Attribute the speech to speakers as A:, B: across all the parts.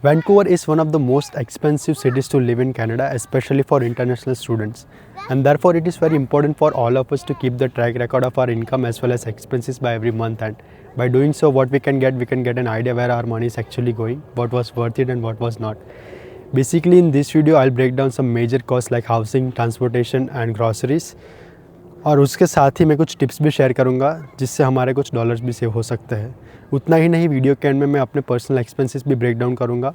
A: Vancouver is one of the most expensive cities to live in Canada, especially for international students. And therefore, it is very important for all of us to keep the track record of our income as well as expenses by every month. And by doing so, what we can get an idea where our money is actually going, what was worth it and what was not. Basically, in this video, I'll break down some major costs like housing, transportation and groceries. और उसके साथ ही मैं कुछ tips भी share करूंगा जिससे हमारे कुछ डॉलर्स भी सेव हो सकते हैं। उतना ही नहीं, वीडियो के एंड में मैं अपने पर्सनल एक्सपेंसेस भी ब्रेक डाउन करूंगा।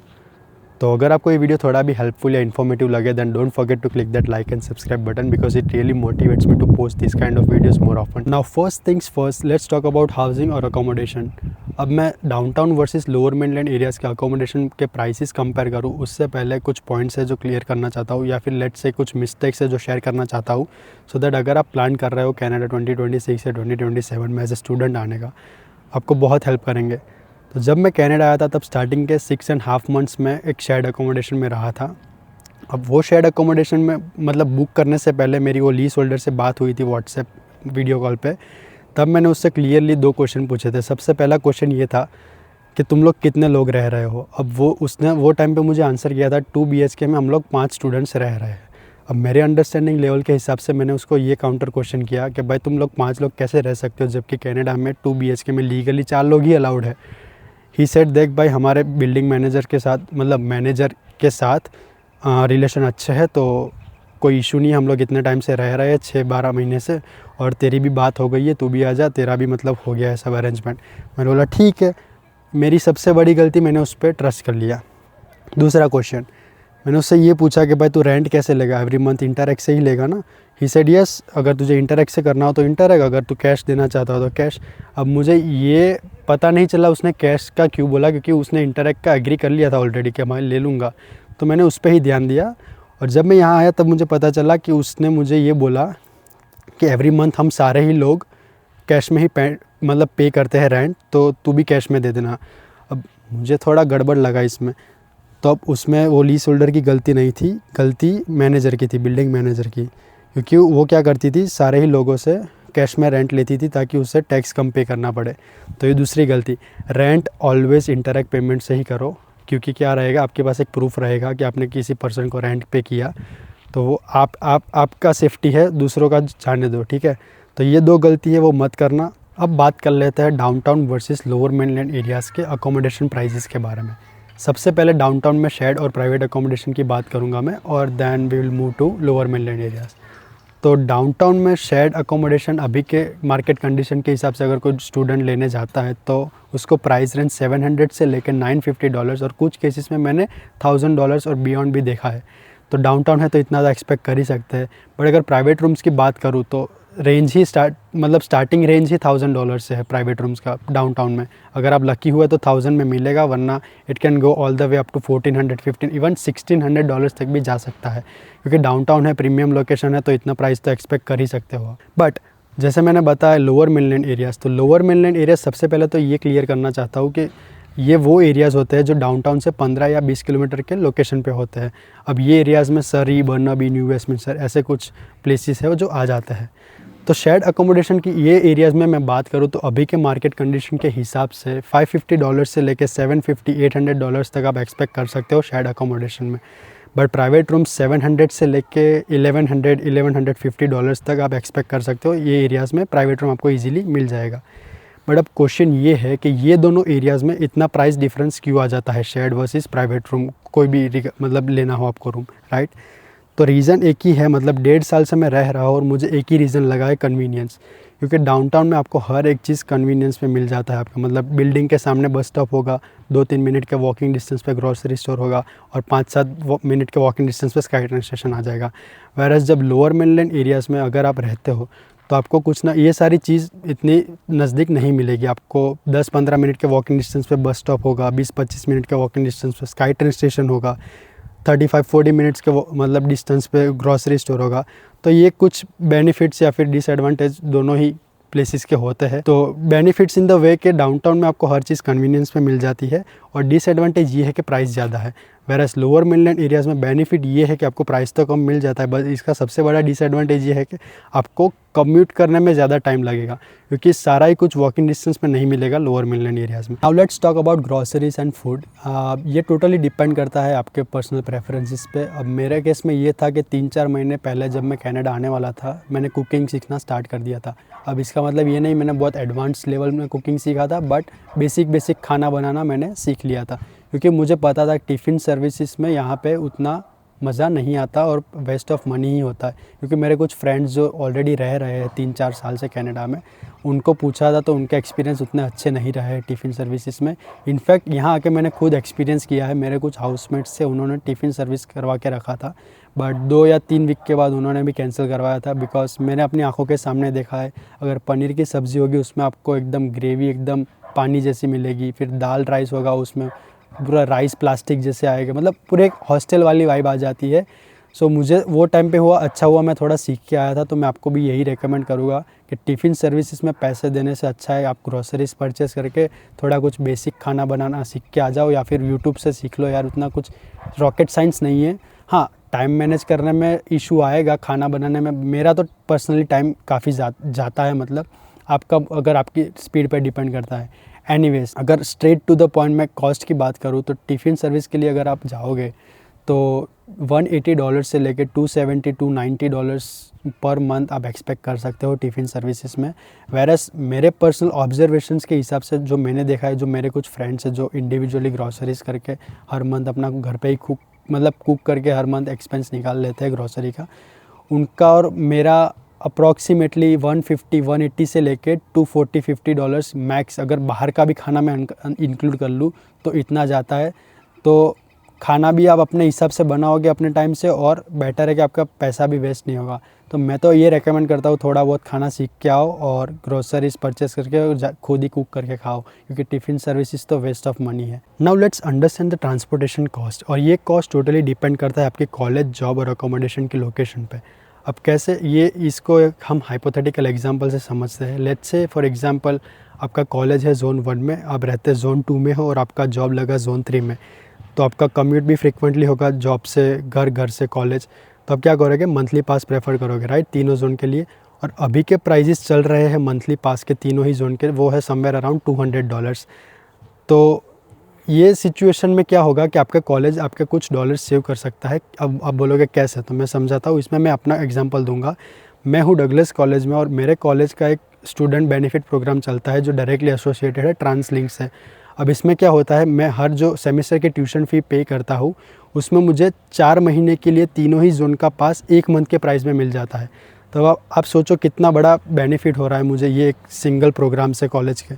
A: तो अगर आपको ये वीडियो थोड़ा भी हेल्पफुल या इन्फॉर्मेटिव लगे then don't forget to click that like and subscribe button because it really motivates me to post this kind of videos more often. Now first things first, let's talk about housing और accommodation. अब मैं downtown versus lower mainland areas के accommodation के prices compare करूँ उससे पहले कुछ points है जो क्लियर करना चाहता हूँ या फिर लेट्स से कुछ मिस्टेक्स है जो शेयर करना चाहता हूँ सो दैट अगर आप प्लान कर रहे हो कनाडा 2026 या 2027 में एज ए स्टूडेंट आने का, आपको बहुत हेल्प करेंगे। तो जब मैं कनाडा आया था तब स्टार्टिंग के 6.5 मंथ्स में एक शेयर्ड अकोमोडेशन में रहा था। अब वो शेयर्ड अकोमोडेशन में मतलब बुक करने से पहले मेरी वो लीज होल्डर से बात हुई थी व्हाट्सएप वीडियो कॉल पे। तब मैंने उससे क्लियरली 2 क्वेश्चन पूछे थे। सबसे पहला क्वेश्चन ये था कि तुम लोग कितने लोग रह रहे हो। अब उसने वो टाइम पे मुझे आंसर किया था 2 BHK में हम लोग 5 स्टूडेंट्स रह रहे हैं। अब मेरे अंडरस्टैंडिंग लेवल के हिसाब से मैंने उसको ये काउंटर क्वेश्चन किया कि भाई तुम लोग 5 लोग कैसे रह सकते हो जबकि कनाडा में 2 BHK में लीगली 4 लोग ही अलाउड है। ही सेड देख भाई हमारे बिल्डिंग मैनेजर के साथ मतलब मैनेजर के साथ रिलेशन अच्छे है तो कोई इशू नहीं, हम लोग इतने टाइम से रह रहे हैं 6-12 महीने से और तेरी भी बात हो गई है, तू भी आ जा, तेरा भी मतलब हो गया है सब अरेंजमेंट। मैंने बोला ठीक है। मेरी सबसे बड़ी गलती, मैंने उस पर ट्रस्ट कर लिया। दूसरा क्वेश्चन मैंने उससे ये पूछा कि भाई तू रेंट कैसे लेगा, एवरी मंथ इंटरएक्ट से ही लेगा ना। ही सेड यस, अगर तुझे इंटरएक्ट से करना हो तो इंटरएक्ट, अगर तू कैश देना चाहता हो तो कैश। अब मुझे ये पता नहीं चला उसने कैश का क्यों बोला क्योंकि उसने इंटरएक्ट का एग्री कर लिया था ऑलरेडी कि मैं ले लूँगा, तो मैंने उस पर ही ध्यान दिया। और जब मैं यहाँ आया तब मुझे पता चला कि उसने मुझे ये बोला कि एवरी मंथ हम सारे ही लोग कैश में ही पे करते हैं रेंट, तो तू भी कैश में दे देना। अब मुझे थोड़ा गड़बड़ लगा इसमें। तो अब उसमें वो लीज होल्डर की गलती नहीं थी, गलती मैनेजर की थी, बिल्डिंग मैनेजर की, क्योंकि वो क्या करती थी सारे ही लोगों से कैश में रेंट लेती थी ताकि उससे टैक्स कम पे करना पड़े। तो ये दूसरी गलती। रेंट ऑलवेज़ इंटरएक्ट पेमेंट से ही करो क्योंकि क्या रहेगा, आपके पास एक प्रूफ रहेगा कि आपने किसी पर्सन को रेंट पे किया, तो वो आपका सेफ्टी है, दूसरों का जाने दो, ठीक है। तो ये 2 गलती है वो मत करना। अब बात कर लेते हैं downtown versus lower mainland areas के अकोमोडेशन प्राइसेस के बारे में। सबसे पहले डाउनटाउन में शेयर्ड और प्राइवेट अकोमोडेशन की बात करूंगा मैं और then we will move to lower mainland areas. तो डाउनटाउन में शेयर्ड अकोमोडेशन अभी के मार्केट कंडीशन के हिसाब से अगर कोई स्टूडेंट लेने जाता है तो उसको प्राइस रेंज $700 से लेकर $950 और कुछ केसेस में मैंने $1000 और बियॉन्ड भी देखा है। तो डाउनटाउन है तो इतना ज़्यादा एक्सपेक्ट कर ही सकते हैं। बट अगर प्राइवेट रूम्स की बात करूँ तो रेंज ही स्टार्टिंग रेंज ही $1000 से है प्राइवेट रूम्स का डाउनटाउन में। अगर आप लकी हुए तो 1000 में मिलेगा, वरना it can go all the way up to 1400, 15, even $1600 तक भी जा सकता है क्योंकि डाउनटाउन है, प्रीमियम लोकेशन है, तो इतना प्राइस तो एक्सपेक्ट कर ही सकते हो। बट जैसे मैंने बताया लोअर मेनलैंड एरियाज़, तो लोअर मेनलैंड एरियाज़ सबसे पहले तो ये क्लियर करना चाहता हूँ कि ये वो एरियाज़ होते हैं जो डाउनटाउन से 15 या 20 किलोमीटर के लोकेशन पे होते हैं। अब ये एरियाज़ में सरी, बर्नाबी, न्यू वेस्टमिंस्टर ऐसे कुछ प्लेसेस है जो आ जाते हैं। तो शेयर्ड अकोमोडेशन की ये एरियाज़ में मैं बात करूँ तो अभी के मार्केट कंडीशन के हिसाब से $550 से लेकर $750-800 तक आप एक्सपेक्ट कर सकते हो शेयर्ड अकोमोडेशन में। बट प्राइवेट रूम 700 से लेके $1150 तक आप एक्सपेक्ट कर सकते हो। ये एरियाज़ में प्राइवेट रूम आपको ईजिली मिल जाएगा। बट अब क्वेश्चन ये है कि ये दोनों एरियाज़ में इतना प्राइस डिफरेंस क्यों आ जाता है, शेयर्ड वर्सेस प्राइवेट रूम, कोई भी मतलब लेना हो आपको रूम, राइट। तो रीज़न एक ही है, मतलब 1.5 साल से मैं रह रहा हूँ और मुझे एक ही रीज़न लगा है, कन्वीनियंस। क्योंकि डाउनटाउन में आपको हर एक चीज़ कन्वीनियंस में मिल जाता है आपका, मतलब बिल्डिंग के सामने बस स्टॉप होगा, 2-3 मिनट के वॉकिंग डिस्टेंस पे ग्रॉसरी स्टोर होगा और 5-7 मिनट के वॉकिंग डिस्टेंस पे स्काई ट्रेन स्टेशन आ जाएगा। वैरस जब लोअर मेनलैंड एरियाज़ में अगर आप रहते हो तो आपको कुछ ना, ये सारी चीज़ इतनी नज़दीक नहीं मिलेगी आपको। 10-15 मिनट के वॉकिंग डिस्टेंस पे बस स्टॉप होगा, 20-25 मिनट के वॉकिंग डिस्टेंस पे स्काई ट्रेन स्टेशन होगा, 35-40 मिनट्स के मतलब डिस्टेंस पे ग्रॉसरी स्टोर होगा। तो ये कुछ बेनिफिट्स या फिर डिसएडवांटेज दोनों ही प्लेसेस के होते हैं। तो बेनिफिट्स इन द वे के डाउनटाउन में आपको हर चीज़ कन्वीनियंस में मिल जाती है और डिसएडवांटेज ये है कि प्राइस ज़्यादा है। वेरस लोअर मिडलैंड एरियाज़ में बेनिफिट ये है कि आपको प्राइस तो कम मिल जाता है, बस इसका सबसे बड़ा डिसएडवांटेज ये है कि आपको कम्यूट करने में ज़्यादा टाइम लगेगा, क्योंकि सारा ही कुछ वॉकिंग डिस्टेंस में नहीं मिलेगा लोअर मिडलैंड एरियाज़ में। Now let's talk about groceries and food. ये टोटली डिपेंड करता है आपके पर्सनल प्रेफरेंसेस पे। अब मेरे केस में ये था कि 3-4 महीने पहले जब मैं कनाडा आने वाला था, मैंने कुकिंग सीखना स्टार्ट कर दिया था। अब इसका मतलब ये नहीं मैंने बहुत एडवांस लेवल में कुकिंग सीखा था, बट बेसिक खाना बनाना मैंने सीख लिया था, क्योंकि मुझे पता था टिफ़िन सर्विसेज में यहाँ पे उतना मज़ा नहीं आता और वेस्ट ऑफ मनी ही होता है। क्योंकि मेरे कुछ फ्रेंड्स जो ऑलरेडी रह रहे हैं 3-4 साल से कनाडा में, उनको पूछा था तो उनके एक्सपीरियंस उतने अच्छे नहीं रहे हैं टिफ़िन सर्विसेज में। इनफैक्ट यहाँ आके मैंने खुद एक्सपीरियंस किया है, मेरे कुछ हाउसमेट्स से उन्होंने टिफ़िन सर्विस करवा के रखा था, बट 2 या 3 वीक के बाद उन्होंने भी कैंसिल करवाया था, बिकॉज मैंने अपनी आँखों के सामने देखा है। अगर पनीर की सब्ज़ी होगी उसमें आपको एकदम ग्रेवी एकदम पानी जैसी मिलेगी, फिर दाल राइस होगा उसमें पूरा राइस प्लास्टिक जैसे आएगा, मतलब पूरे एक हॉस्टल वाली वाइब आ जाती है। सो मुझे वो टाइम पे हुआ, अच्छा हुआ मैं थोड़ा सीख के आया था, तो मैं आपको भी यही रेकमेंड करूँगा कि टिफ़िन सर्विसेज में पैसे देने से अच्छा है आप ग्रोसरीज परचेस करके थोड़ा कुछ बेसिक खाना बनाना सीख के आ जाओ, या फिर यूट्यूब से सीख लो यार, उतना कुछ रॉकेट साइंस नहीं है। हाँ, टाइम मैनेज करने में इशू आएगा, खाना बनाने में मेरा तो पर्सनली टाइम काफ़ी जाता है, मतलब आपका अगर आपकी स्पीड पर डिपेंड करता है। एनीवेज, अगर स्ट्रेट टू द पॉइंट में कॉस्ट की बात करूँ तो टिफ़िन सर्विस के लिए अगर आप जाओगे तो $180 से लेके $270-290 पर मंथ आप एक्सपेक्ट कर सकते हो टिफ़िन सर्विसेज में। वेरस मेरे पर्सनल ऑब्जर्वेशंस के हिसाब से जो मैंने देखा है, जो मेरे कुछ फ्रेंड्स हैं जो इंडिविजुअली ग्रॉसरीज करके हर मंथ अपना घर पे ही कुक करके हर मंथ एक्सपेंस निकाल लेते हैं ग्रॉसरी का, उनका और मेरा अप्रॉक्सीमेटली 150-180 से लेके $240-50 मैक्स, अगर बाहर का भी खाना मैं इंक्लूड कर लूँ तो इतना जाता है। तो खाना भी आप अपने हिसाब से बनाओगे अपने टाइम से, और बेटर है कि आपका पैसा भी वेस्ट नहीं होगा। तो मैं तो ये रेकमेंड करता हूँ थोड़ा बहुत खाना सीख के आओ और ग्रोसरीज परचेस करके खुद ही कुक करके खाओ, क्योंकि टिफ़िन सर्विसेज तो वेस्ट ऑफ मनी है। Now let's understand the transportation cost, और ये कॉस्ट टोटली डिपेंड करता है आपके कॉलेज, जॉब और अकोमोडेशन की लोकेशन पे। अब कैसे, ये इसको हम हाइपोथेटिकल एग्जांपल से समझते हैं। लेट्स से फॉर एग्जांपल आपका कॉलेज है जोन 1 में, आप रहते जोन 2 में हो और आपका जॉब लगा जोन 3 में, तो आपका कम्यूट भी फ्रिक्वेंटली होगा जॉब से घर, घर से कॉलेज। तो आप क्या करोगे, मंथली पास प्रेफर करोगे, राइट, तीनों जोन के लिए। और अभी के प्राइजेस चल रहे हैं मंथली पास के तीनों ही जोन के, वो है समवेयर अराउंड $200। तो ये सिचुएशन में क्या होगा कि आपका कॉलेज आपके कुछ डॉलर सेव कर सकता है। अब आप बोलोगे कैसे, तो मैं समझाता हूँ। इसमें मैं अपना एग्जांपल दूंगा। मैं हूँ डगलस कॉलेज में और मेरे कॉलेज का एक स्टूडेंट बेनिफिट प्रोग्राम चलता है जो डायरेक्टली एसोसिएटेड है ट्रांसलिंक से। अब इसमें क्या होता है, मैं हर जो सेमेस्टर की ट्यूशन फ़ी पे करता हूँ उसमें मुझे 4 महीने के लिए तीनों ही जोन का पास 1 मंथ के प्राइस में मिल जाता है। तो आप सोचो कितना बड़ा बेनिफिट हो रहा है मुझे ये एक सिंगल प्रोग्राम से कॉलेज के।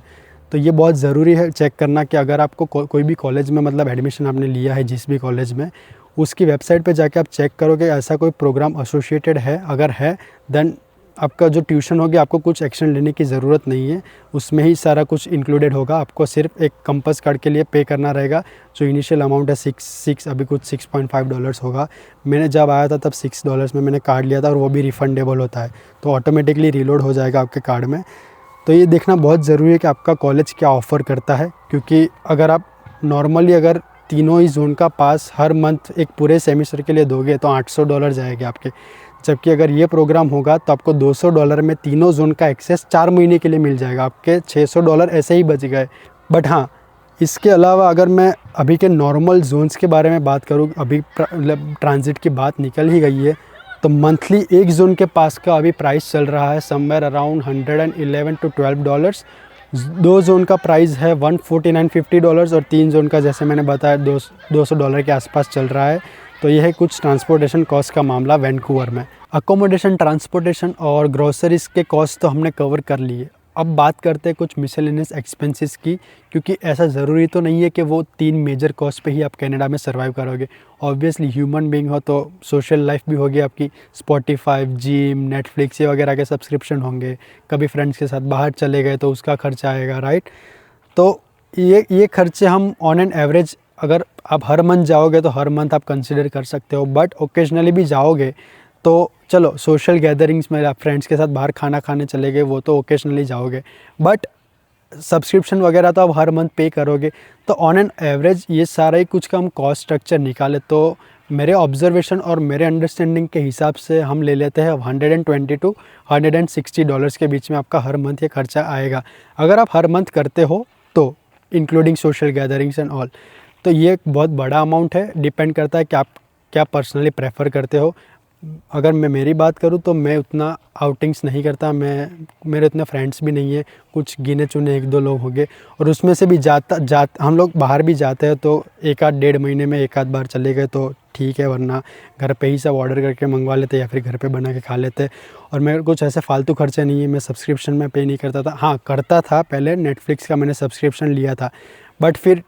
A: तो ये बहुत ज़रूरी है चेक करना कि अगर आपको कोई भी कॉलेज में मतलब एडमिशन आपने लिया है जिस भी कॉलेज में, उसकी वेबसाइट पे जाके आप चेक करो कि ऐसा कोई प्रोग्राम एसोसिएटेड है। अगर है देन आपका जो ट्यूशन होगी आपको कुछ एक्शन लेने की ज़रूरत नहीं है, उसमें ही सारा कुछ इंक्लूडेड होगा। आपको सिर्फ एक कंपास कार्ड के लिए पे करना रहेगा, जो इनिशियल अमाउंट है अभी कुछ $6.5 होगा। मैंने जब आया था तब $6 में मैंने कार्ड लिया था और वो भी रिफंडेबल होता है, तो ऑटोमेटिकली रीलोड हो जाएगा आपके कार्ड में। तो ये देखना बहुत ज़रूरी है कि आपका कॉलेज क्या ऑफ़र करता है, क्योंकि अगर आप नॉर्मली अगर तीनों ही जोन का पास हर मंथ एक पूरे सेमेस्टर के लिए दोगे तो $800 जाएंगे आपके। जबकि अगर ये प्रोग्राम होगा तो आपको $200 में तीनों जोन का एक्सेस 4 महीने के लिए मिल जाएगा, आपके $600 ऐसे ही बच गए। बट हाँ, इसके अलावा अगर मैं अभी के नॉर्मल जोन्स के बारे में बात करूँ, अभी ट्रांजिट की बात निकल ही गई है, तो मंथली एक जोन के पास का अभी प्राइस चल रहा है समवेयर अराउंड $111-12। 2 जोन का प्राइस है $149-50 और 3 जोन का जैसे मैंने बताया $200 के आसपास चल रहा है। तो यह है कुछ ट्रांसपोर्टेशन कॉस्ट का मामला वैंकूवर में। अकोमोडेशन, ट्रांसपोर्टेशन और ग्रोसरीज के कॉस्ट तो हमने कवर कर लिए। अब बात करते हैं कुछ मिसलेनियस एक्सपेंसेस की, क्योंकि ऐसा ज़रूरी तो नहीं है कि वो 3 मेजर कॉस्ट पे ही आप कनाडा में सर्वाइव करोगे। ऑब्वियसली ह्यूमन बीइंग हो तो सोशल लाइफ भी होगी आपकी, स्पॉटिफाई, जिम, नेटफ्लिक्स ये वगैरह के सब्सक्रिप्शन होंगे, कभी फ्रेंड्स के साथ बाहर चले गए तो उसका खर्चा आएगा, राइट। तो ये खर्चे हम ऑन एन एवरेज, अगर आप हर मंथ जाओगे तो हर मंथ आप कंसिडर कर सकते हो, बट ओकेजनली भी जाओगे तो चलो सोशल गैदरिंग्स में आप फ्रेंड्स के साथ बाहर खाना खाने चले गए, वो तो ओकेजनली जाओगे। बट सब्सक्रिप्शन वगैरह तो आप हर मंथ पे करोगे, तो ऑन एन एवरेज ये सारा ही कुछ का हम कॉस्ट स्ट्रक्चर निकाले तो मेरे ऑब्जर्वेशन और मेरे अंडरस्टैंडिंग के हिसाब से हम ले लेते हैं 120 टू $160 के बीच में आपका हर मंथ ये खर्चा आएगा, अगर आप हर मंथ करते हो तो, including social gatherings and all. तो ये एक बहुत बड़ा अमाउंट है, डिपेंड करता है कि आप क्या पर्सनली प्रेफर करते हो। अगर मैं मेरी बात करूँ तो मैं उतना आउटिंग्स नहीं करता, मेरे उतने फ्रेंड्स भी नहीं है, कुछ गिने चुने 1-2 लोग हो गए, और उसमें से भी हम लोग बाहर भी जाते हैं तो 1-1.5 महीने में 1-आध बार चले गए तो ठीक है, वरना घर पे ही सब ऑर्डर करके मंगवा लेते या फिर घर पे बना के खा लेते। और मेरे कुछ ऐसे फालतू खर्चे नहीं है, मैं सब्सक्रिप्शन में पे नहीं करता था। हाँ, करता था पहले, नेटफ्लिक्स का मैंने सब्सक्रिप्शन लिया था, बट फिर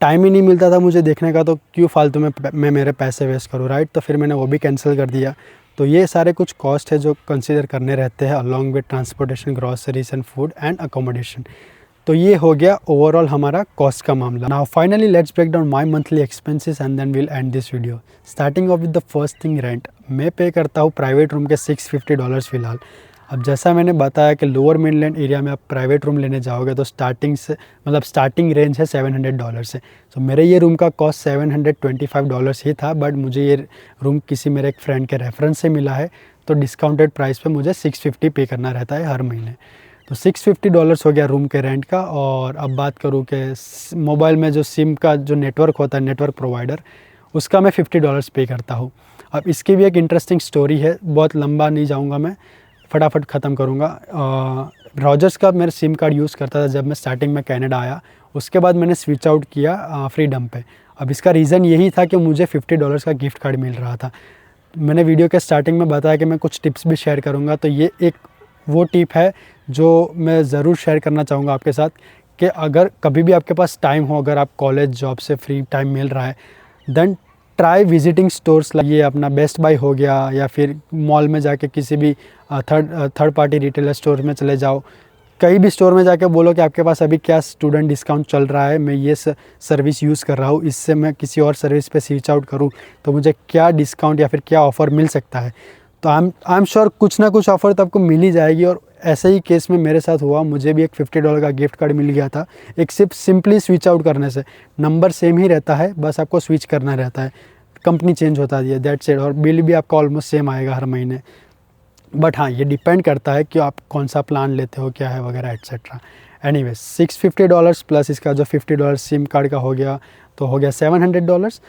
A: टाइम ही नहीं मिलता था मुझे देखने का, तो क्यों फालतू में मैं मेरे पैसे वेस्ट करूँ, राइट। तो फिर मैंने वो भी कैंसिल कर दिया। तो ये सारे कुछ कॉस्ट है जो कंसिडर करने रहते हैं along with transportation, groceries and food and accommodation. तो ये हो गया ओवरऑल हमारा कॉस्ट का मामला। Now finally let's break down my monthly expenses and then will end this video. Starting off with the first thing, rent. मैं pay करता हूँ प्राइवेट रूम के $650 फ़िलहाल। अब जैसा मैंने बताया कि लोअर मेनलैंड एरिया में आप प्राइवेट रूम लेने जाओगे तो स्टार्टिंग रेंज है $700 से। तो मेरे ये रूम का कॉस्ट $725 ही था, बट मुझे ये रूम किसी मेरे एक फ्रेंड के रेफरेंस से मिला है, तो डिस्काउंटेड प्राइस पे मुझे $650 पे करना रहता है हर महीने। तो $650 हो गया रूम के रेंट का। और अब बात करूँ कि मोबाइल में जो सिम का जो नेटवर्क होता है, नेटवर्क प्रोवाइडर, उसका मैं $50 पे करता हूँ। अब इसकी भी एक इंटरेस्टिंग स्टोरी है, बहुत लंबा नहीं जाऊँगा मैं, फटाफट ख़त्म करूँगा। रॉजर्स का मेरा सिम कार्ड यूज़ करता था जब मैं स्टार्टिंग में कनाडा आया, उसके बाद मैंने स्विच आउट किया फ्रीडम पे। अब इसका रीज़न यही था कि मुझे $50 का गिफ्ट कार्ड मिल रहा था। मैंने वीडियो के स्टार्टिंग में बताया कि मैं कुछ टिप्स भी शेयर करूँगा, तो ये एक वो टिप है जो मैं ज़रूर शेयर करना चाहूँगा आपके साथ, कि अगर कभी भी आपके पास टाइम हो, अगर आप कॉलेज जॉब से फ्री टाइम मिल रहा है, देन ट्राई विजिटिंग स्टोर्स, ये अपना बेस्ट बाय हो गया या फिर मॉल में जाके किसी भी थर्ड पार्टी रिटेलर स्टोर में चले जाओ, कहीं भी स्टोर में जाके बोलो कि आपके पास अभी क्या स्टूडेंट डिस्काउंट चल रहा है, मैं ये सर्विस यूज़ कर रहा हूँ, इससे मैं किसी और सर्विस पे स्विच आउट करूँ तो मुझे क्या डिस्काउंट या फिर क्या ऑफ़र मिल सकता है। तो आई एम श्योर कुछ ना कुछ ऑफ़र तो आपको मिल ही जाएगी। और ऐसे ही केस में मेरे साथ हुआ, मुझे भी एक $50 का गिफ्ट कार्ड मिल गया था, एक सिंपली स्विच आउट करने से। नंबर सेम ही रहता है, बस आपको स्विच करना रहता है, कंपनी चेंज होता है, दैट्स इट। और बिल भी आपका ऑलमोस्ट सेम आएगा हर महीने। बट हाँ, ये डिपेंड करता है कि आप कौन सा प्लान लेते हो, क्या है वगैरह एट्सेट्रा। एनीवेज, $650 प्लस इसका जो $50 सिम कार्ड का हो गया, तो हो गया $700।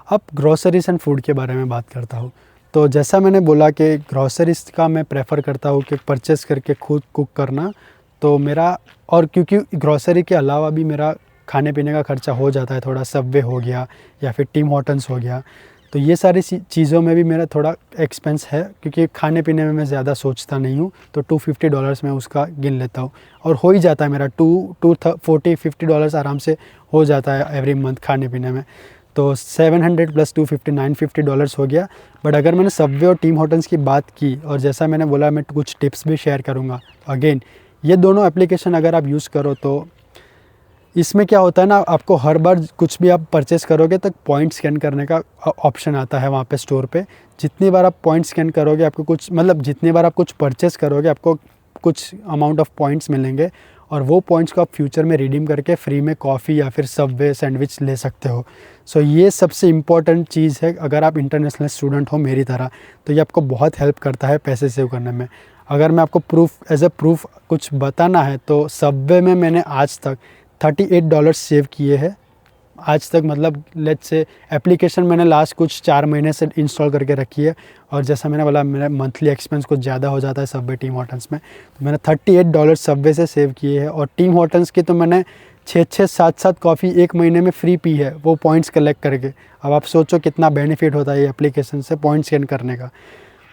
A: अब ग्रॉसरीज एंड फूड के बारे में बात करता हूँ। तो जैसा मैंने बोला कि ग्रॉसरीज का मैं प्रेफर करता हूँ कि परचेस करके खुद कुक करना, तो मेरा, और क्योंकि ग्रॉसरी के अलावा भी मेरा खाने पीने का खर्चा हो जाता है, थोड़ा सबवे हो गया या फिर टिम हॉर्टन्स हो गया, तो ये सारी चीज़ों में भी मेरा थोड़ा एक्सपेंस है, क्योंकि खाने पीने में मैं ज़्यादा सोचता नहीं हूँ, तो $250 मैं उसका गिन लेता हूँ और हो ही जाता है मेरा $40-50 आराम से हो जाता है एवरी मंथ खाने पीने में। तो 700 प्लस 250 $950 हो गया। बट अगर मैंने सबवे और टीम हॉर्टन्स की बात की, और जैसा मैंने बोला मैं कुछ टिप्स भी शेयर करूँगा, अगेन ये दोनों एप्लीकेशन अगर आप यूज़ करो तो इसमें क्या होता है ना, आपको हर बार कुछ भी आप परचेस करोगे तो पॉइंट स्कैन करने का ऑप्शन आता है वहाँ पे स्टोर पे। जितनी बार आप पॉइंट स्कैन करोगे आपको कुछ, मतलब जितनी बार आप कुछ परचेस करोगे आपको कुछ अमाउंट ऑफ पॉइंट्स मिलेंगे, और वो पॉइंट्स को आप फ्यूचर में रिडीम करके फ्री में कॉफ़ी या फिर सबवे सैंडविच ले सकते हो। सो ये सबसे इम्पॉर्टेंट चीज़ है अगर आप इंटरनेशनल स्टूडेंट हो मेरी तरह, तो ये आपको बहुत हेल्प करता है पैसे सेव करने में। अगर मैं आपको एज ए प्रूफ कुछ बताना है तो सबवे में मैंने आज तक $38 सेव किए हैं आज तक। मतलब लेट्स से एप्लीकेशन मैंने लास्ट कुछ 4 महीने से इंस्टॉल करके रखी है, और जैसा मैंने बोला मेरा मंथली एक्सपेंस कुछ ज़्यादा हो जाता है सबवे टीम हॉर्टन्स में, तो मैंने $38 सबवे से सेव किए हैं। और टीम हॉर्टन्स की तो मैंने 6-6 7-7 कॉफ़ी एक महीने में फ्री पी है, वो पॉइंट्स कलेक्ट करके। अब आप सोचो कितना बेनिफिट होता है ये एप्लीकेशन से पॉइंट स्कैन करने का।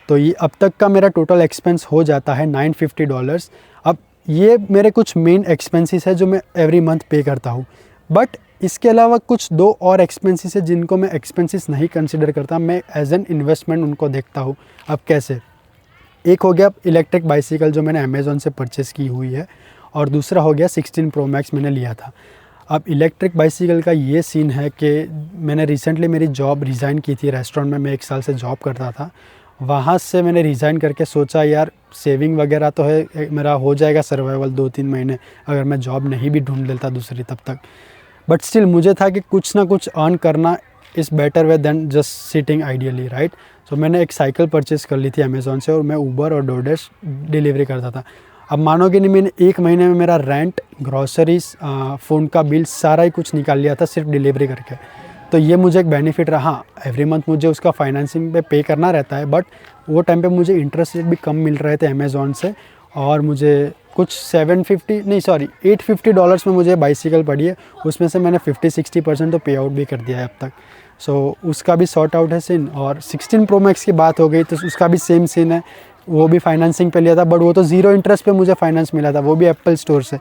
A: तो ये अब तक का मेरा टोटल एक्सपेंस हो जाता है $950। अब ये मेरे कुछ मेन एक्सपेंसेस है जो मैं एवरी मंथ पे करता हूँ, बट इसके अलावा कुछ 2 और एक्सपेंसेस है जिनको मैं एक्सपेंसेस नहीं कंसिडर करता, मैं एज एन इन्वेस्टमेंट उनको देखता हूँ। अब कैसे, एक हो गया इलेक्ट्रिक बाइसिकल जो मैंने अमेज़ॉन से परचेज़ की हुई है, और दूसरा हो गया 16 Pro Max मैंने लिया था। अब इलेक्ट्रिक बाइसिकल का ये सीन है कि मैंने रिसेंटली मेरी जॉब रिज़ाइन की थी, रेस्टोरेंट में मैं 1 साल से जॉब करता था, वहाँ से मैंने रिज़ाइन करके सोचा यार सेविंग वगैरह तो है, मेरा हो जाएगा सर्वाइवल 2-3 महीने अगर मैं जॉब नहीं भी ढूंढ लेता दूसरी तब तक। बट स्टिल मुझे था कि कुछ ना कुछ अर्न करना is better way than just sitting ideally, right. So मैंने एक साइकिल परचेज़ कर ली थी अमेज़ॉन से और मैं ऊबर और डोरडैश डिलीवरी करता था। अब मानोगे नहीं, मैंने 1 महीने में मेरा रेंट, ग्रॉसरीज, फ़ोन का बिल सारा ही कुछ निकाल लिया था सिर्फ डिलीवरी करके। तो ये मुझे एक बेनिफिट रहा। हाँ, एवरी मंथ मुझे उसका फाइनेंसिंग पे करना रहता है, बट वो टाइम पे मुझे इंटरेस्ट रेट भी कम मिल रहे थे अमेज़ॉन से और मुझे कुछ $850 में मुझे बाइसिकल पड़ी है। उसमें से मैंने 50-60% तो पे आउट भी कर दिया है अब तक। सो उसका भी सॉर्ट आउट है सीन। और 16 प्रो मैक्स की बात हो गई तो उसका भी सेम सीन है। वो भी फाइनेंसिंग पे लिया था, बट वो तो ज़ीरो इंटरेस्ट पे मुझे फाइनेंस मिला था, वो भी एप्पल स्टोर से।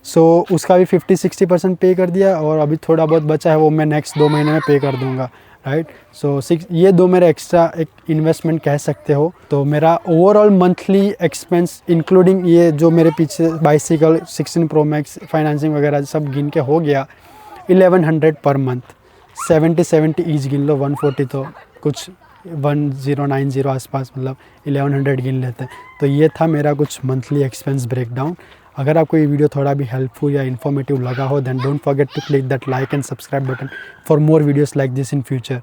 A: सो उसका भी 50-60% पे कर दिया और अभी थोड़ा बहुत बचा है वो मैं नेक्स्ट 2 महीने में पे कर दूंगा, राइट। सो ये 2 मेरे एक्स्ट्रा एक इन्वेस्टमेंट कह सकते हो। तो मेरा ओवरऑल मंथली एक्सपेंस इंक्लूडिंग ये जो मेरे पीछे बाइसिकल, 16 प्रो मैक्स, फाइनेंसिंग वगैरह सब गिन के हो गया 1100 पर मंथ। 70 ईच गिन लो, 140 तो कुछ 1090 आसपास, मतलब 1100 गिन लेते हैं। तो ये था मेरा कुछ मंथली एक्सपेंस ब्रेकडाउन। अगर आपको ये वीडियो थोड़ा भी हेल्पफुल या इन्फॉर्मेटिव लगा हो then don't forget to click that like and subscribe button for more videos like this in future.